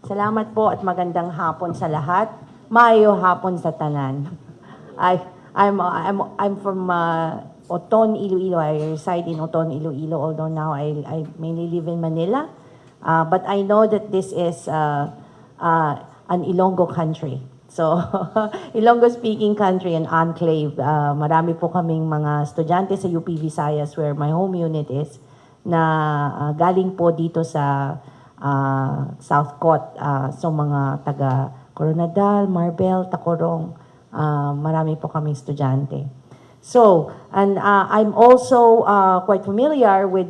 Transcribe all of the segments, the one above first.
Salamat po at magandang hapon sa lahat. Maayo hapon sa tanan. I, I'm from Oton, Iloilo. I reside in Oton, Iloilo, although now I mainly live in Manila. But I know that this is an Ilonggo country. So, Ilonggo-speaking country, an enclave. Marami po kaming mga estudyante sa UP Visayas where my home unit is na galing po dito sa South Cot. So mga taga Coronadal, Marbel, Tacorong, marami po kaming estudyante. So, and I'm also quite familiar with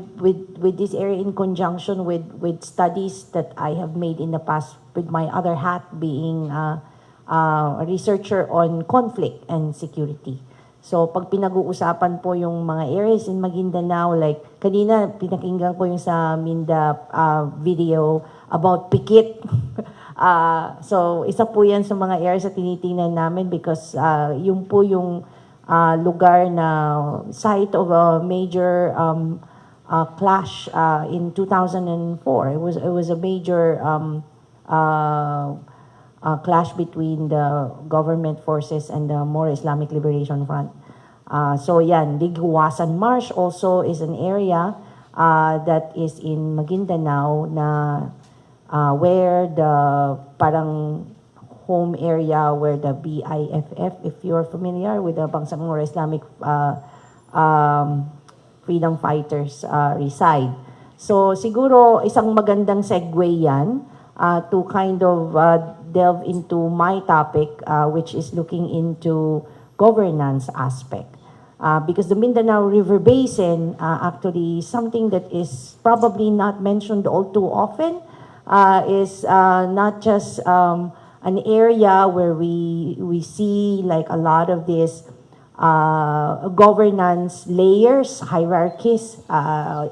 this area in conjunction with studies that I have made in the past with my other hat being a researcher on conflict and security. So, pag pinag-uusapan po yung mga areas in Maguindanao, like kanina pinakinggan ko yung sa Minda video about Pikit. So, isa po yan sa mga areas na tinitingnan namin because yung po yung lugar na site of a major clash in 2004. It was a major clash between the government forces and the Moro Islamic Liberation Front. So yan, Dighuwasan Marsh also is an area that is in Maguindanao na where the parang home area where the BIFF, if you're familiar with the Bangsamoro Islamic freedom fighters reside. So siguro isang magandang segue yan to kind of delve into my topic, which is looking into governance aspect. Because the Mindanao River Basin, actually something that is probably not mentioned all too often, is not just an area where we see like a lot of these governance layers, hierarchies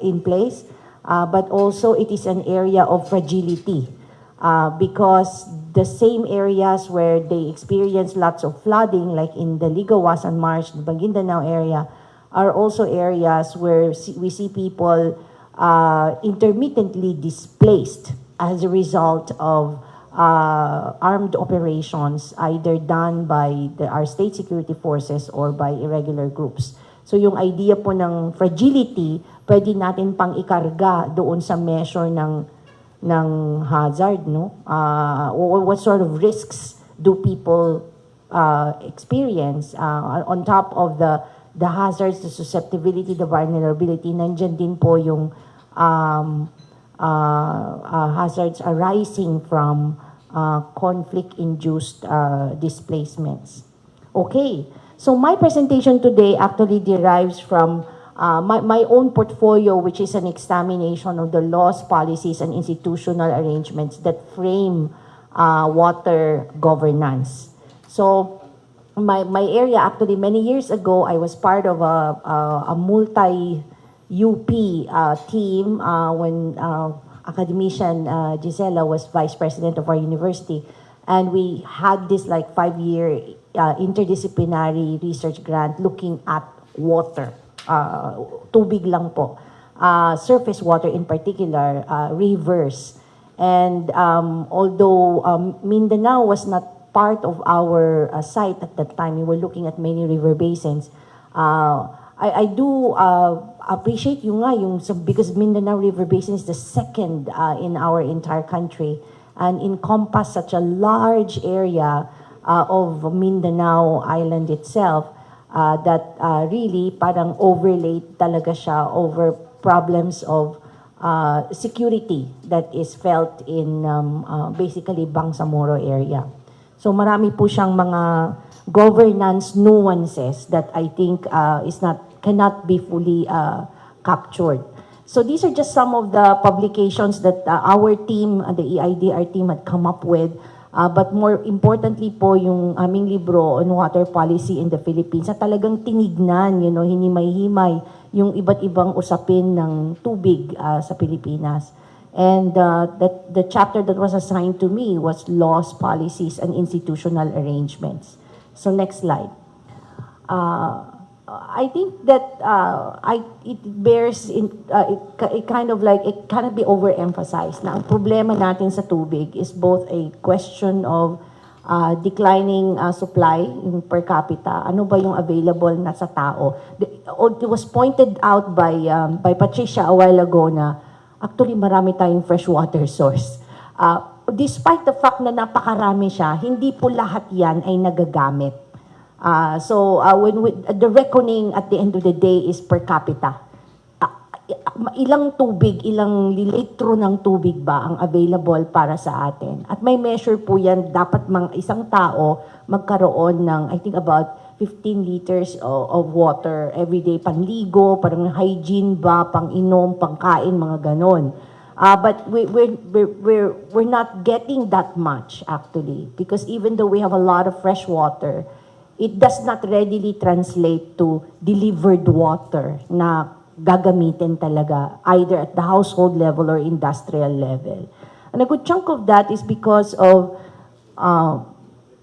in place, but also it is an area of fragility. Because the same areas where they experience lots of flooding, like in the Ligawasan Marsh, the Maguindanao area, are also areas where we see people intermittently displaced as a result of armed operations, either done by our state security forces or by irregular groups. So yung idea po ng fragility, pwede natin pang ikarga doon sa measure ng hazard, no? What sort of risks do people experience on top of the hazards, the susceptibility, the vulnerability? Nandyan din po yung hazards arising from conflict-induced displacements. Okay, so my presentation today actually derives from my own portfolio, which is an examination of the laws, policies, and institutional arrangements that frame water governance. So my area, actually many years ago, I was part of a multi-UP team when academician Gisela was vice president of our university. And we had this like 5-year interdisciplinary research grant looking at water. Tubig lang po. Surface water in particular, rivers. And although Mindanao was not part of our site at that time, we were looking at many river basins. I do appreciate because Mindanao River Basin is the second in our entire country and encompass such a large area of Mindanao Island itself. That really parang overlaid talaga siya over problems of security that is felt in basically Bangsamoro area. So marami po siyang mga governance nuances that I think cannot be fully captured. So these are just some of the publications that our team, the EIDR team, had come up with. But more importantly po, yung aming libro on water policy in the Philippines na talagang tinignan, hinimay-himay yung iba't ibang usapin ng tubig sa Pilipinas. And the chapter that was assigned to me was laws, policies, and institutional arrangements. So next slide. I think that it bears in it kind of like it cannot be overemphasized. Na ang problema natin sa tubig is both a question of declining supply yung per capita. Ano ba yung available na sa tao? It was pointed out by Patricia a while ago na actually marami tayong freshwater source. Despite the fact na napakarami siya, hindi po lahat yan ay nagagamit. The reckoning at the end of the day is per capita. Ilang tubig, ilang litro ng tubig ba ang available para sa atin? At may measure po yan, dapat isang tao magkaroon ng, I think about 15 liters of water every day, panligo, parang hygiene ba, pang-inom, pangkain, mga ganon. But we're not getting that much actually, because even though we have a lot of fresh water, it does not readily translate to delivered water na gagamitin talaga, either at the household level or industrial level. And a good chunk of that is because of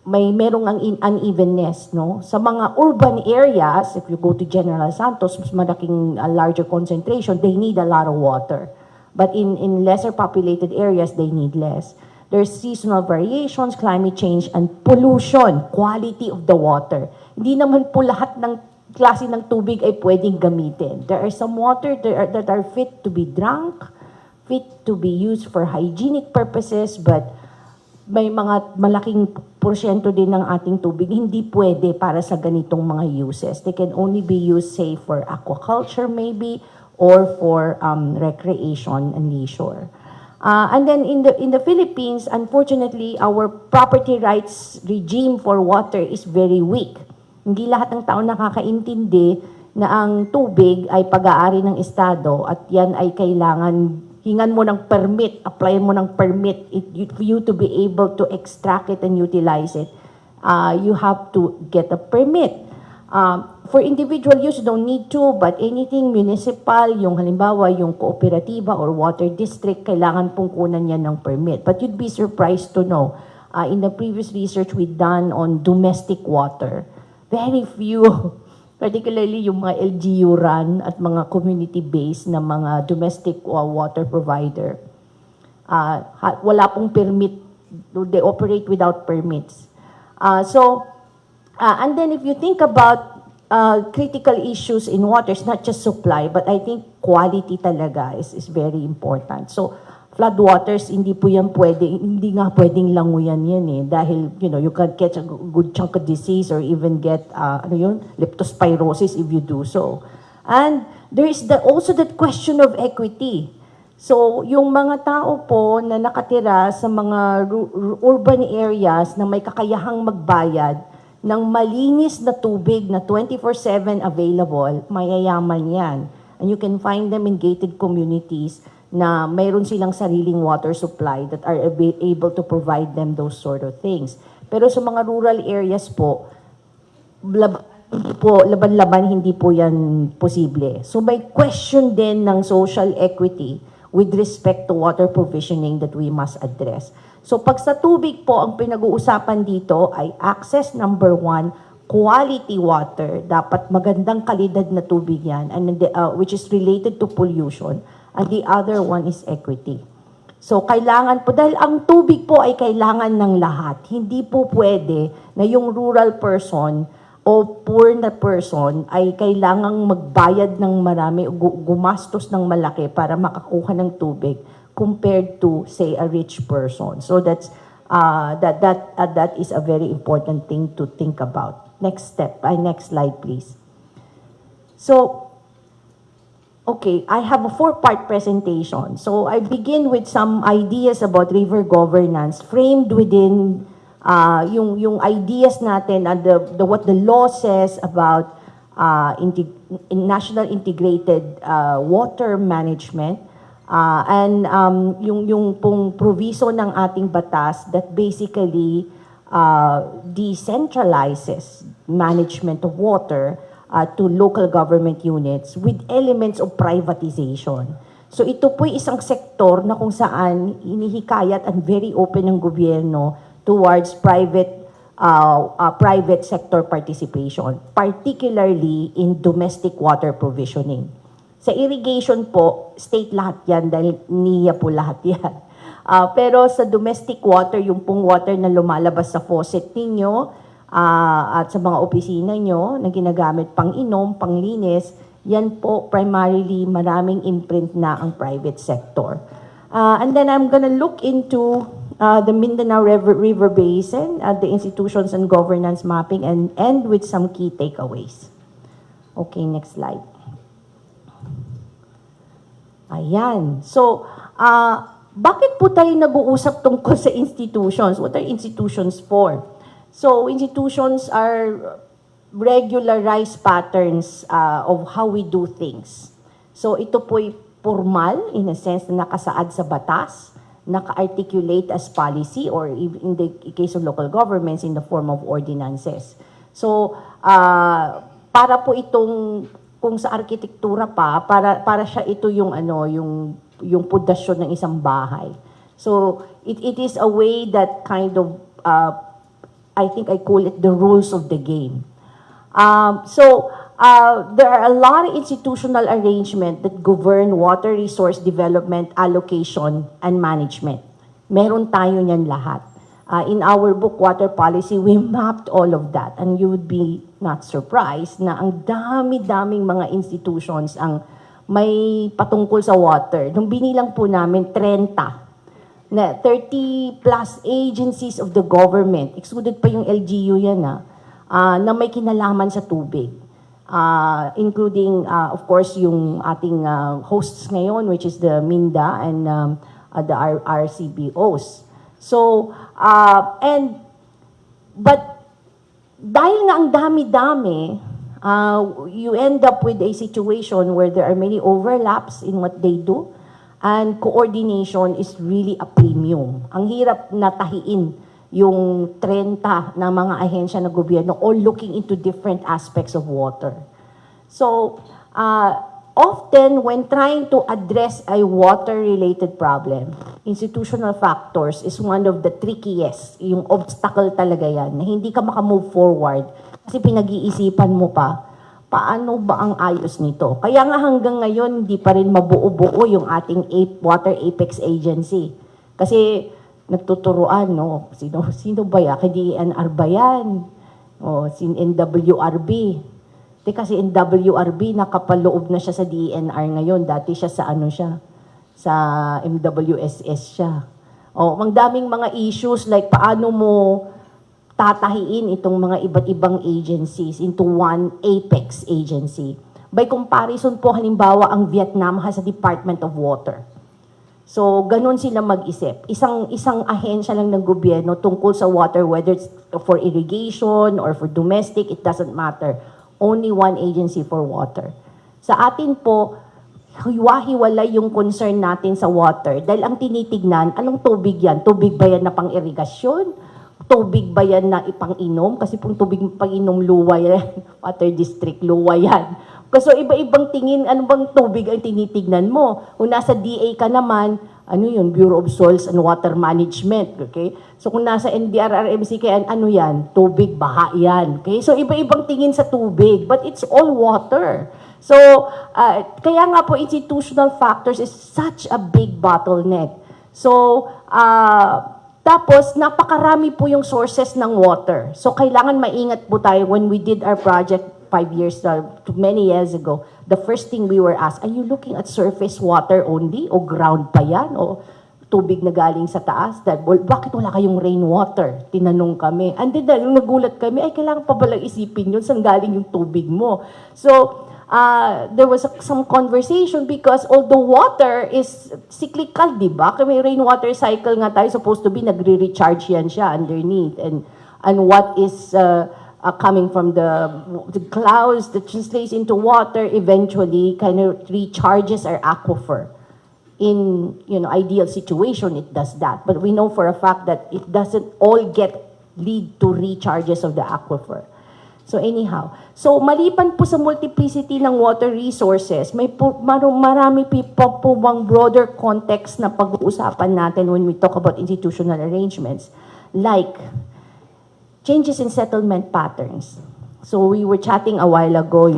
merong ang unevenness, no? Sa mga urban areas, if you go to General Santos, mas malaking larger concentration, they need a lot of water. But in lesser populated areas, they need less. There's seasonal variations, climate change, and pollution, quality of the water. Hindi naman po lahat ng klase ng tubig ay pwedeng gamitin. There are some water that are fit to be drunk, fit to be used for hygienic purposes, but may mga malaking porsyento din ng ating tubig hindi pwede para sa ganitong mga uses. They can only be used, say, for aquaculture maybe, or for recreation and leisure. And then in the Philippines, unfortunately, our property rights regime for water is very weak. Hindi lahat ng tao nakakaintindi na ang tubig ay pag-aari ng Estado at yan ay kailangan hingan mo ng permit, applyan mo ng permit for you to be able to extract it and utilize it. You have to get a permit. For individual use, you don't need to, but anything municipal, yung halimbawa, yung kooperatiba or water district, kailangan pong kunan yan ng permit. But you'd be surprised to know, in the previous research we've done on domestic water, very few, particularly yung mga LGU run at mga community-based na mga domestic water provider, wala pong permit, they operate without permits. And then if you think about critical issues in water, it's not just supply, but I think quality talaga is very important. So, flood waters, hindi nga pwedeng languyan yan eh. Dahil, you can catch a good chunk of disease or even get, leptospirosis if you do so. And there is also that question of equity. So, yung mga tao po na nakatira sa mga urban areas na may kakayahang magbayad ng malinis na tubig na 24/7 available, mayayaman yan. And you can find them in gated communities na mayroon silang sariling water supply that are able to provide them those sort of things. Pero sa mga rural areas po, laban-laban hindi po yan posible. So may question din ng social equity with respect to water provisioning that we must address. So pag sa tubig po, ang pinag-uusapan dito ay access, number 1, quality water. Dapat magandang kalidad na tubig yan, and which is related to pollution. And the other one is equity. So kailangan po, dahil ang tubig po ay kailangan ng lahat. Hindi po pwede na yung rural person o poor na person ay kailangang magbayad ng marami o gumastos ng malaki para makakuha ng tubig compared to, say, a rich person. So that's that is a very important thing to think about. Next slide, please. So, okay, I have a 4-part presentation. So I begin with some ideas about river governance framed within yung ideas natin and what the law says about national integrated water management. Yung pong proviso ng ating batas that basically decentralizes management of water to local government units with elements of privatization. So ito po isang sektor na kung saan inihikayat and very open ng gobyerno towards private private sector participation, particularly in domestic water provisioning. Sa irrigation po, state lahat yan dahil NIA po lahat yan. Pero sa domestic water, yung pong water na lumalabas sa faucet ninyo at sa mga opisina nyo na ginagamit pang inom, panglinis, yan po primarily maraming imprint na ang private sector. And then I'm gonna look into the Mindanao River Basin, the institutions and governance mapping, and end with some key takeaways. Okay, next slide. Ayan. So, bakit po tayo nag-uusap tungkol sa institutions? What are institutions for? So, institutions are regularized patterns of how we do things. So, ito po'y formal, in a sense, na nakasaad sa batas, naka-articulate as policy, or in the case of local governments, in the form of ordinances. So, para po itong, kung sa arkitektura pa, para siya ito yung, yung pundasyon ng isang bahay. So, it is a way that kind of, I think I call it the rules of the game. There are a lot of institutional arrangement that govern water resource development, allocation, and management. Meron tayo niyan lahat. In our book, Water Policy, we mapped all of that. And you would be not surprised na ang dami-daming mga institutions ang may patungkol sa water. Nung binilang po namin, 30 na 30 plus agencies of the government, excluded pa yung LGU yan na may kinalaman sa tubig. Including, of course, yung ating hosts ngayon, which is the MINDA and the RCBOs. So, but dahil nga ang dami-dami, you end up with a situation where there are many overlaps in what they do, and coordination is really a premium. Ang hirap na tahiin yung 30 na mga ahensya ng gobyerno all looking into different aspects of water. So, often when trying to address a water-related problem, institutional factors is one of the trickiest, yung obstacle talaga yan, na hindi ka makamove forward kasi pinag-iisipan mo pa, paano ba ang ayos nito? Kaya nga hanggang ngayon, hindi pa rin mabuo-buo yung ating Water Apex Agency. Kasi nagtuturuan, no? Sino ba yan? Kay DNR ba yan? O, sin NWRB. Kasi NWRB, nakapaloob na siya sa DNR ngayon. Dati siya sa sa MWSS siya. O, ang daming mga issues like paano mo tatahiin itong mga iba't ibang agencies into one apex agency. By comparison po, halimbawa, ang Vietnam has a Department of Water. So, ganun sila mag-isip. Isang ahensya lang ng gobyerno tungkol sa water, whether it's for irrigation or for domestic, it doesn't matter. Only one agency for water. Sa atin po, hiwa-hiwalay yung concern natin sa water. Dahil ang tinitignan, anong tubig yan? Tubig ba yan na pang-irigasyon? Tubig ba yan na ipang-inom? Kasi kung tubig pang-inom, luwa yan. Water district, luwa yan. So, iba-ibang tingin, ano bang tubig ang tinitignan mo? Kung nasa DA ka naman, ano yun? Bureau of Soils and Water Management, okay? So, kung nasa NDRRMC ka, ano yan? Tubig, baha yan, okay? So, iba-ibang tingin sa tubig, but it's all water. So, kaya nga po, institutional factors is such a big bottleneck. So, tapos, napakarami po yung sources ng water. So, kailangan maingat po tayo when we did our project 5 years, many years ago. The first thing we were asked, are you looking at surface water only? O ground pa yan? O tubig na galing sa taas? Bakit wala kayong rainwater? Tinanong kami. And then, nagulat kami, ay, kailangan pa balang isipin yun, saan galing yung tubig mo? So, there was some conversation because although water is cyclical, di ba? Kaya may rainwater cycle nga tayo supposed to be, nagre-recharge yan siya underneath. And what is coming from the clouds that translates into water eventually kind of recharges our aquifer. In ideal situation, it does that. But we know for a fact that it doesn't all lead to recharges of the aquifer. So anyhow, so maliban po sa multiplicity ng water resources, marami po bang broader context na pag-uusapan natin when we talk about institutional arrangements. Like, changes in settlement patterns. So we were chatting a while ago,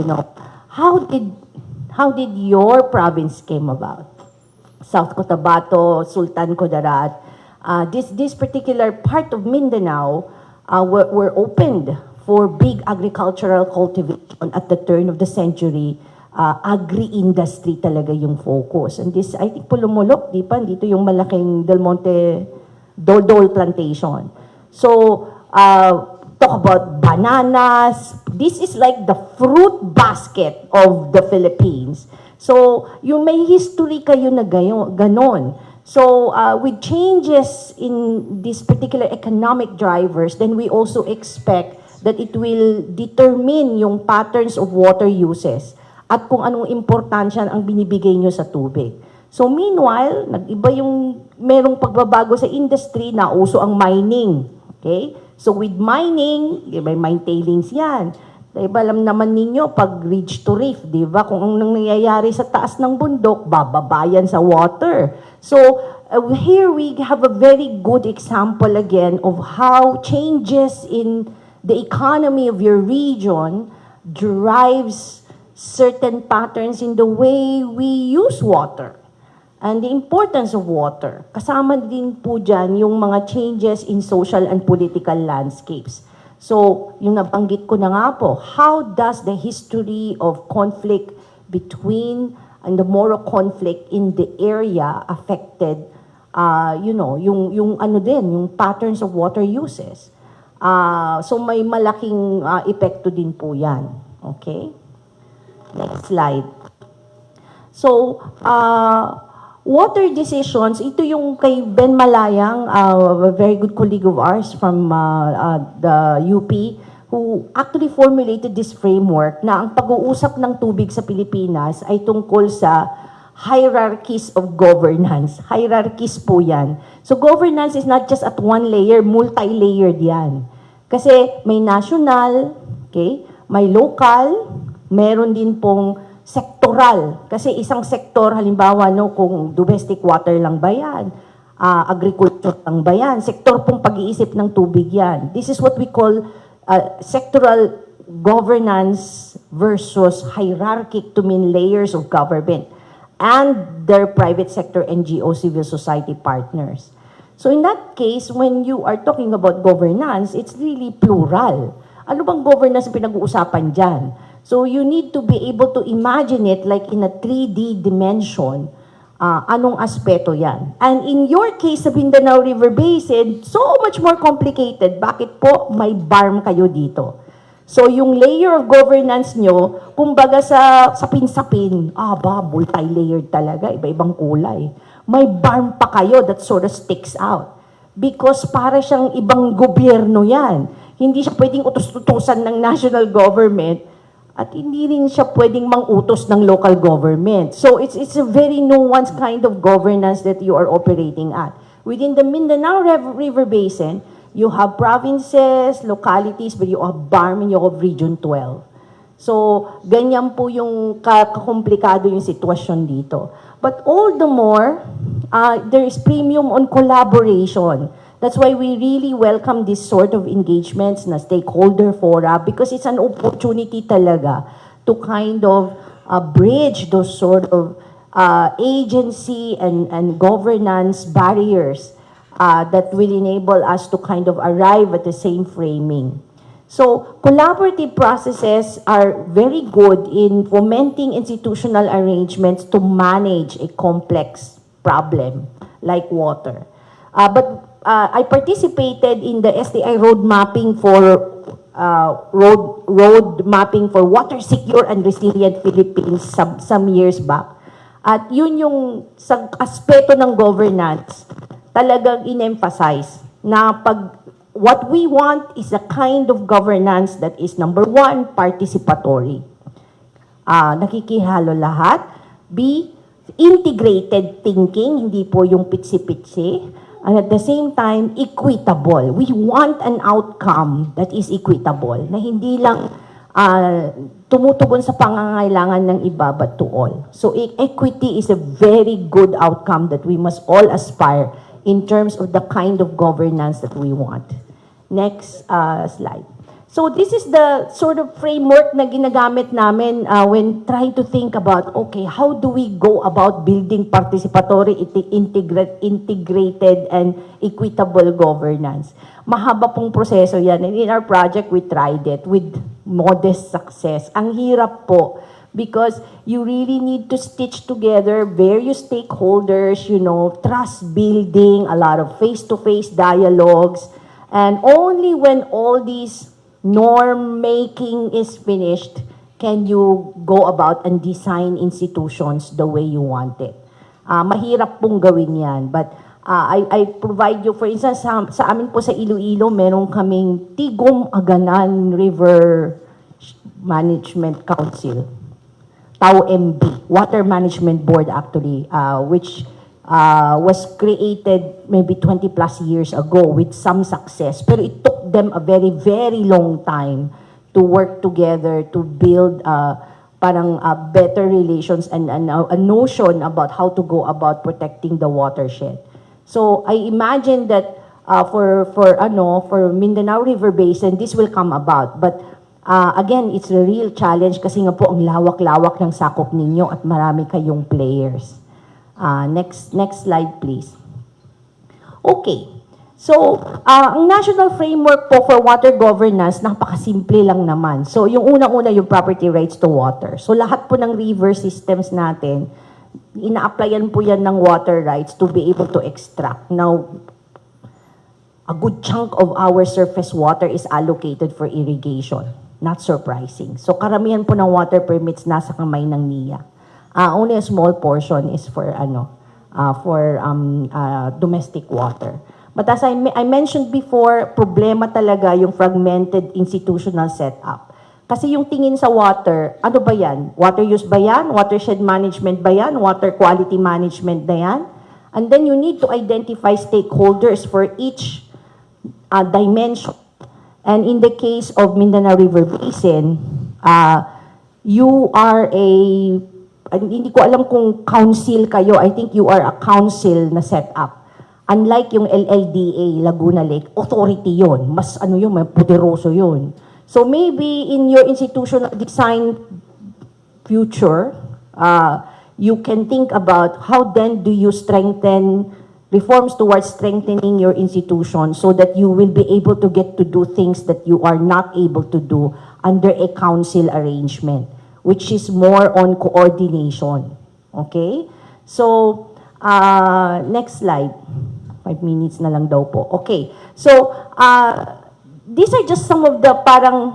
how did your province came about? South Cotabato, Sultan Kudarat, this particular part of Mindanao were opened for big agricultural cultivation at the turn of the century. Agri-industry talaga yung focus. And this, I think, Pulumulok, di pa? Dito yung malaking Del Monte Dodol plantation. So, talk about bananas. This is like the fruit basket of the Philippines. So, yung may history kayo na ganon. So, with changes in these particular economic drivers, then we also expect that it will determine yung patterns of water uses at kung anong importansya ang binibigay nyo sa tubig. So meanwhile, nag-iba yung merong pagbabago sa industry na uso ang mining. Okay? So with mining, may mine tailings yan. Diba, alam naman ninyo, pag ridge to reef, di ba? Kung anong nangyayari sa taas ng bundok, bababayan sa water. So here we have a very good example again of how changes in the economy of your region drives certain patterns in the way we use water and the importance of water. Kasama din po dyan yung mga changes in social and political landscapes. So, yung nabanggit ko na nga po, how does the history of conflict between and the Moro conflict in the area affected, yung patterns of water uses. So, may malaking epekto din po yan. Okay? Next slide. So, water decisions, ito yung kay Ben Malayang, a very good colleague of ours from the UP, who actually formulated this framework na ang pag-uusap ng tubig sa Pilipinas ay tungkol sa hierarchies of governance. Hierarchies po yan. So, governance is not just at one layer, multi-layered yan. Kasi may national, okay, may local, meron din pong sektoral. Kasi isang sektor, halimbawa, kung domestic water lang ba yan, agriculture lang ba yan, sektor pong pag-iisip ng tubig yan. This is what we call sectoral governance versus hierarchic to mean layers of government and their private sector NGO civil society partners. So in that case, when you are talking about governance, it's really plural. Ano bang governance pinag-uusapan dyan? So you need to be able to imagine it like in a 3D dimension, anong aspeto yan. And in your case sa Mindanao River Basin, so much more complicated. Bakit po may BARM kayo dito? So yung layer of governance nyo, kumbaga sa sapin-sapin, multi-layered talaga, iba-ibang kulay. May BARM pa kayo that sort of sticks out. Because para siyang ibang gobyerno yan. Hindi siya pwedeng utos-utusan ng national government at hindi rin siya pwedeng mang-utos ng local government. So it's a very nuanced kind of governance that you are operating at. Within the Mindanao River Basin, you have provinces, localities, but you have BARM and you have Region 12. So, ganyan po yung kakomplikado yung sitwasyon dito. But all the more, there is premium on collaboration. That's why we really welcome this sort of engagements na stakeholder fora because it's an opportunity talaga to kind of bridge those sort of agency and governance barriers that will enable us to kind of arrive at the same framing. So, collaborative processes are very good in fomenting institutional arrangements to manage a complex problem like water. But I participated in the STI road mapping for road mapping for water secure and resilient Philippines some years back. At yun yung sa aspeto ng governance talagang in-emphasize na what we want is a kind of governance that is number one, participatory. Nakikihalo lahat. B, integrated thinking, hindi po yung pitsi-pitsi. And at the same time, equitable. We want an outcome that is equitable, na hindi lang tumutugon sa pangangailangan ng iba, but to all. So equity is a very good outcome that we must all aspire in terms of the kind of governance that we want. Next slide. So this is the sort of framework na ginagamit namin when trying to think about, okay, how do we go about building participatory, integrated, and equitable governance? Mahaba pong proseso yan. And in our project, we tried it with modest success. Ang hirap po because you really need to stitch together various stakeholders, trust building, a lot of face-to-face dialogues, and only when all these norm making is finished can you go about and design institutions the way you want it. Mahirap pong gawin yan, but I provide you, for instance, sa amin po sa Iloilo, meron kaming Tigom Aganan River Management Council, TAW-MB, Water Management Board actually, which was created maybe 20 plus years ago with some success. Pero it took them a very, very long time to work together to build parang better relations and a notion about how to go about protecting the watershed. So I imagine that for Mindanao River Basin, this will come about. But again, it's a real challenge kasi nga po ang lawak-lawak ng sakop ninyo at marami kayong players. Next slide, please. Okay. So, ang national framework po for water governance, napakasimple lang naman. So, yung unang-una, yung property rights to water. So, lahat po ng river systems natin, ina-applyan po yan ng water rights to be able to extract. Now, a good chunk of our surface water is allocated for irrigation. Not surprising. So, karamihan po ng water permits nasa kamay ng NIA. Only a small portion is for domestic water. But as I mentioned before, problema talaga yung fragmented institutional setup. Kasi yung tingin sa water, ano ba yan? Water use ba yan? Watershed management ba yan? Water quality management ba yan? And then you need to identify stakeholders for each dimension. And in the case of Mindanao River Basin, you are hindi ko alam kung council kayo, I think you are a council na setup. Unlike yung LLDA, Laguna Lake, authority yon. Mas may poderoso yon. So maybe in your institutional design future, you can think about how then do you strengthen reforms towards strengthening your institution so that you will be able to get to do things that you are not able to do under a council arrangement, which is more on coordination. Okay? So, next slide. 5 minutes na lang daw po. Okay. So, these are just some of the parang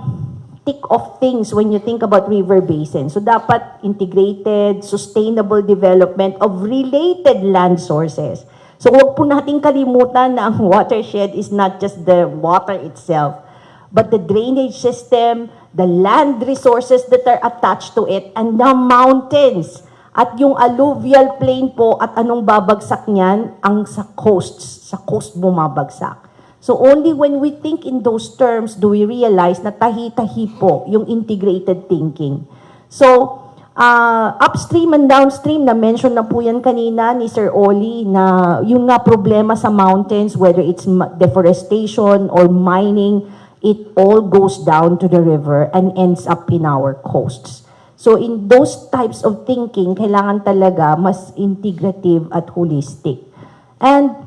tick of things when you think about river basin. So, dapat integrated, sustainable development of related land sources. So, huwag po nating kalimutan na ang watershed is not just the water itself, but the drainage system, the land resources that are attached to it, and the mountains. At yung alluvial plain po at anong babagsak niyan, ang sa coast bumabagsak. So only when we think in those terms do we realize na tahi-tahi po yung integrated thinking. So, upstream and downstream, na-mention na po yan kanina ni Sir Oli, na yung nga problema sa mountains, whether it's deforestation or mining, it all goes down to the river and ends up in our coasts. So in those types of thinking, kailangan talaga mas integrative at holistic. And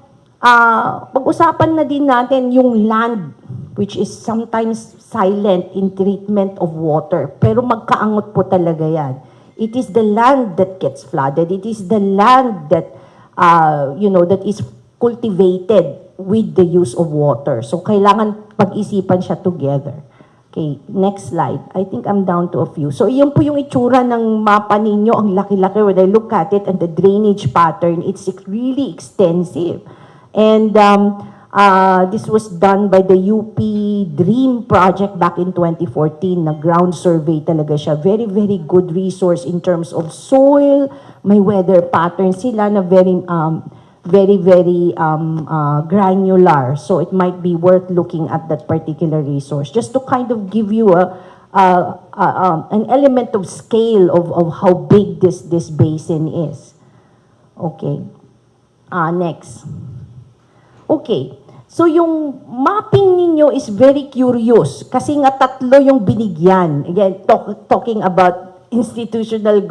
pag-usapan na din natin yung land, which is sometimes silent in treatment of water. Pero magkaangot po talaga yan. It is the land that gets flooded. It is the land that, that is cultivated with the use of water. So kailangan pag-isipan siya together. Okay, next slide. I think I'm down to a few. So, iyon po yung itsura ng mapa ninyo. Ang laki-laki. When I look at it and the drainage pattern, it's really extensive. And this was done by the UP DREAM project back in 2014. Na ground survey talaga siya. Very, very good resource in terms of soil. May weather pattern sila na very granular. So it might be worth looking at that particular resource just to kind of give you an element of scale of how big this basin is. Okay. Next. Okay. So yung mapping ninyo is very curious kasi nga tatlo yung binigyan. Again, talking about institutional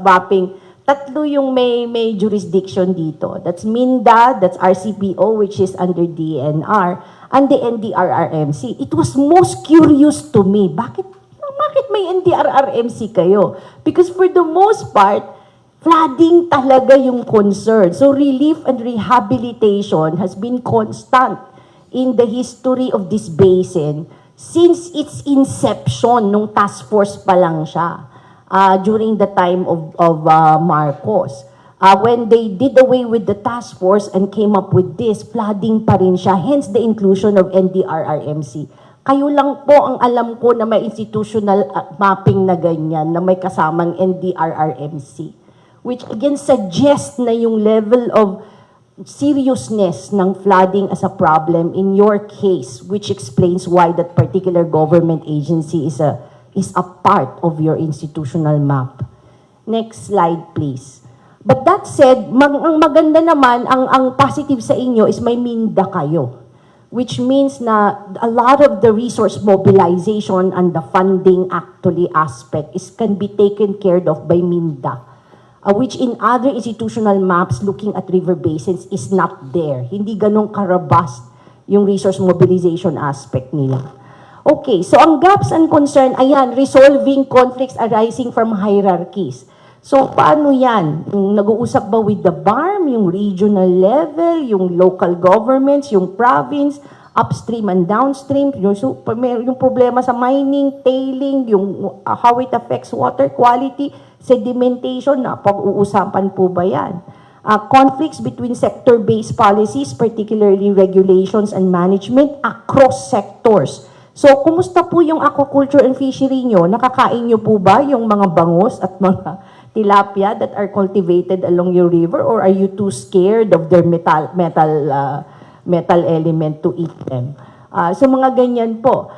mapping, tatlo yung may jurisdiction dito. That's MINDA, that's RCPO, which is under DNR, and the NDRRMC. It was most curious to me. Bakit may NDRRMC kayo? Because for the most part, flooding talaga yung concern. So relief and rehabilitation has been constant in the history of this basin since its inception, nung task force pa lang siya, during the time of Marcos. When they did away with the task force and came up with this, flooding pa rin siya, hence the inclusion of NDRRMC. Kayo lang po ang alam ko na may institutional mapping na ganyan, na may kasamang NDRRMC. Which again suggests na yung level of seriousness ng flooding as a problem in your case, which explains why that particular government agency is a part of your institutional map. Next slide, please. But that said, ang maganda naman, ang positive sa inyo is may MINDA kayo, which means na a lot of the resource mobilization and the funding actually aspect can be taken care of by MINDA. Which in other institutional maps looking at river basins is not there. Hindi ganong karabast yung resource mobilization aspect nila. Okay, so ang gaps and concern, ayan, resolving conflicts arising from hierarchies. So paano yan? Yung nag-uusap ba with the BARM, yung regional level, yung local governments, yung province, upstream and downstream, yung problema sa mining, tailing, yung how it affects water quality, sedimentation, na pag-uusapan po ba yan? Conflicts between sector-based policies, particularly regulations and management across sectors. So, kumusta po yung aquaculture and fishery nyo? Nakakain nyo po ba yung mga bangus at mga tilapia that are cultivated along your river, or are you too scared of their metal element to eat them? So, mga ganyan po.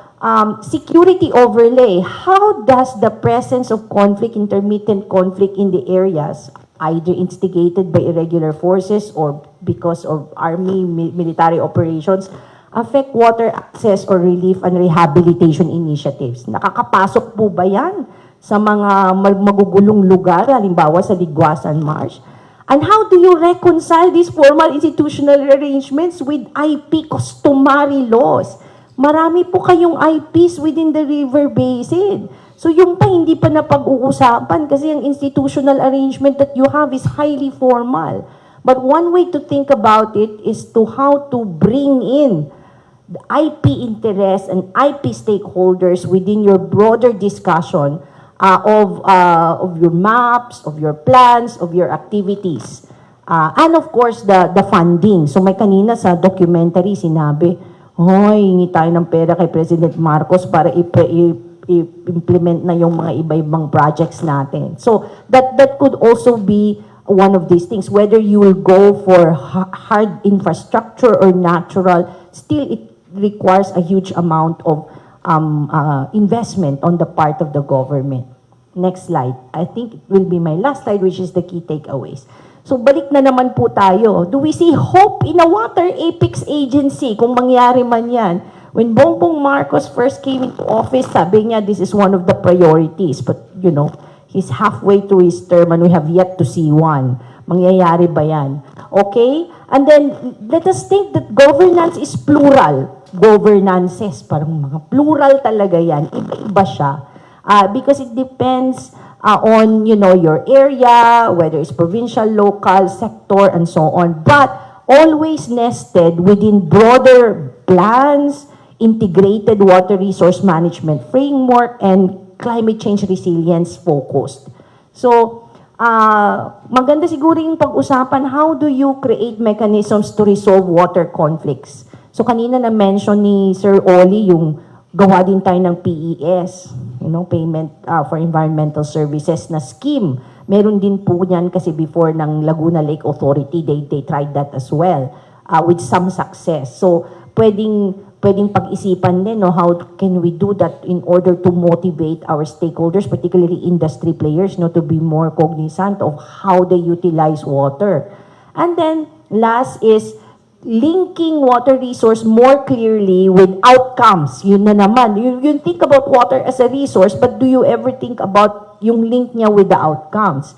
Security overlay. How does the presence of conflict, intermittent conflict in the areas, either instigated by irregular forces or because of army military operations, affect water access or relief and rehabilitation initiatives? Nakakapasok po ba yan sa mga magugulong lugar, halimbawa sa Liguasan Marsh? And how do you reconcile these formal institutional arrangements with IP customary laws? Marami po kayong IPs within the river basin. So yung pa hindi pa napag-uusapan kasi ang institutional arrangement that you have is highly formal. But one way to think about it is to how to bring in the IP interests and IP stakeholders within your broader discussion of your maps, of your plans, of your activities. And of course, the funding. So may kanina sa documentary sinabi, hoy, hingi tayo ng pera kay President Marcos para i-implement na yung mga iba-ibang projects natin. So, that could also be one of these things. Whether you will go for hard infrastructure or natural, still it requires a huge amount of investment on the part of the government. Next slide. I think it will be my last slide, which is the key takeaways. So balik na naman po tayo. Do we see hope in a water apex agency kung mangyari man yan? When Bongbong Marcos first came into office, sabi niya this is one of the priorities. But you know, he's halfway through his term and we have yet to see one. Mangyayari ba yan? Okay? And then let us think that governance is plural. Governances, parang mga plural talaga yan. Iba-iba siya. Because it depends on, you know, your area, whether it's provincial, local, sector, and so on. But always nested within broader plans, integrated water resource management framework, and climate change resilience focused. So, maganda siguro yung pag-usapan, how do you create mechanisms to resolve water conflicts? So, kanina na-mention ni Sir Oli yung gawa din tayo ng PES, you know, Payment for Environmental Services na scheme. Meron din po yan kasi before ng Laguna Lake Authority, they tried that as well with some success. So, pwedeng pag-isipan din, no, how can we do that in order to motivate our stakeholders, particularly industry players, no, to be more cognizant of how they utilize water. And then, last is linking water resource more clearly with outcomes. Yun na naman. You think about water as a resource, but do you ever think about yung link niya with the outcomes?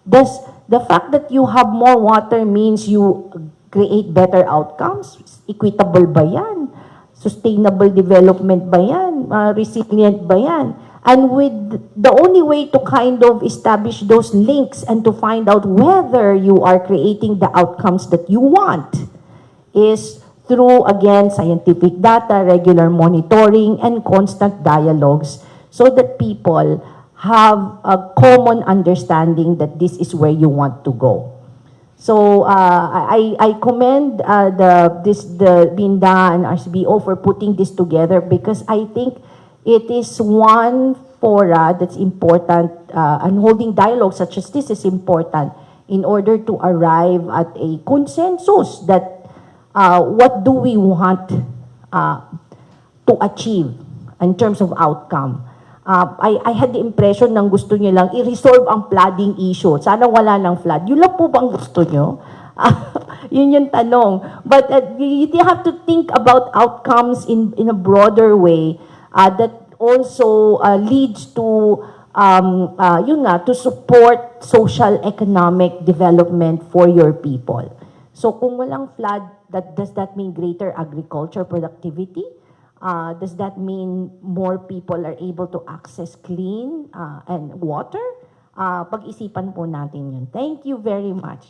Does the fact that you have more water means you create better outcomes? Equitable ba yan? Sustainable development ba yan? Resilient ba yan? And with the only way to kind of establish those links and to find out whether you are creating the outcomes that you want is through, again, scientific data, regular monitoring, and constant dialogues so that people have a common understanding that this is where you want to go. So I commend the BINDA and RCBO for putting this together because I think it is one fora that's important and holding dialogue such as this is important in order to arrive at a consensus that what do we want to achieve in terms of outcome. I had the impression ng gusto niyo lang i-resolve ang flooding issue. Sana wala ng flood. Yun lang po bang gusto niyo? Yun yung tanong. But you have to think about outcomes in a broader way that also leads to yun nga, to support social economic development for your people. So kung walang flood, does that mean greater agriculture productivity? Does that mean more people are able to access clean and water? Pag-isipan po natin yun. Thank you very much.